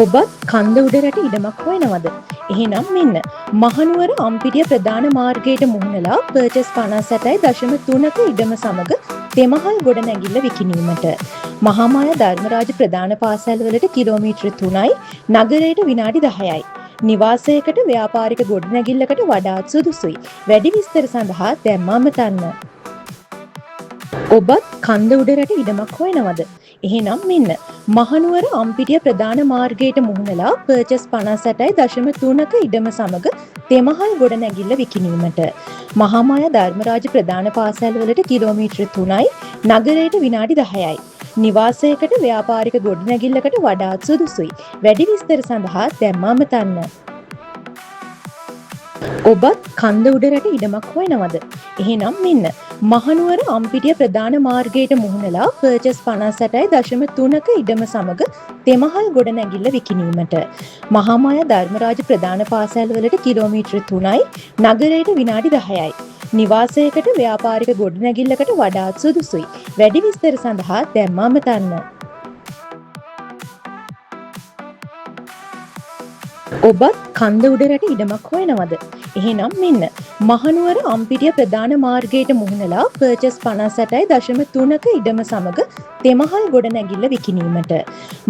ඔබත් කන්ද උඩරට ඉඩමක් හොයනවද? එහෙනම් මෙන්න මහනුවර අම්පිටිය ප්‍රධාන මාර්ගයට මුහුණලා පර්චස් 58.3ක ඉඩම සමග තෙමහල් ගොඩනැගිල්ල විකිණීමට. මහාමායා ධර්මරාජ ප්‍රධාන පාසල් වලට කිලෝමීටර 3යි, නගරයට විනාඩි 10යි. නිවාසයකට ව්‍යාපාරික ගොඩනැගිල්ලකට වඩාත් සුදුසුයි. වැඩි විස්තර සඳහා දැන්ම අමතන්න. ඔබත් කන්ද උඩරට ඉඩමක් හොයනවද? එහෙනම් මෙන්න මහනුවර අම්පිටිය ප්‍රධාන මාර්ගයට මුහුණලා පර්චස් 58.3ක ඉඩම සමග තෙමහල් ගොඩනැගිල්ල විකිණීමට. මහාමායා ධර්මරාජ ප්‍රධාන පාසල් වලට කිලෝමීටර 3යි, නගරයට විනාඩි 10යි. නිවාසයකට ව්‍යාපාරික ගොඩනැගිල්ලකට වඩාත් සුදුසුයි. වැඩි විස්තර සඳහා දැන්ම අමතන්න. ඔබත් කන්ද උඩරට ඉඩමක් හොයනවද? එහෙනම් මෙන්න මහනුවර අම්පිටිය ප්‍රධාන මාර්ගයට මුහුණලා පර්චස් 58.3ක ඉඩම සමග තෙමහල් ගොඩනැගිල්ල විකිණීමට. මහාමායා ධර්මරාජ ප්‍රධාන පාසල් වලට කිලෝමීටර 3යි, නගරයට විනාඩි 10යි. නිවාසයකට ව්‍යාපාරික ගොඩනැගිල්ලකට වඩාත් සුදුසුයි. වැඩි විස්තර සඳහා දැන්ම අමතන්න. ඔබත් කන්ද උඩරට ඉඩමක් හොයනවද? එහෙනම් මෙන්න මහනුවර අම්පිටිය ප්‍රධාන මාර්ගයට මුහුණලා පර්චස් 58.3ක ඉඩම සමග තෙමහල් ගොඩනැගිල්ල විකිණීමට.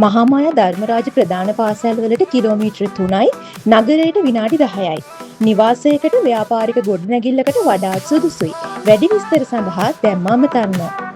මහාමායා ධර්මරාජ ප්‍රධාන පාසල් වලට කිලෝමීටර 3යි, නගරයට විනාඩි 10යි. නිවාසයකට ව්‍යාපාරික ගොඩනැගිල්ලකට වඩාත් සුදුසුයි. වැඩි විස්තර සඳහා දැන්ම අමතන්න.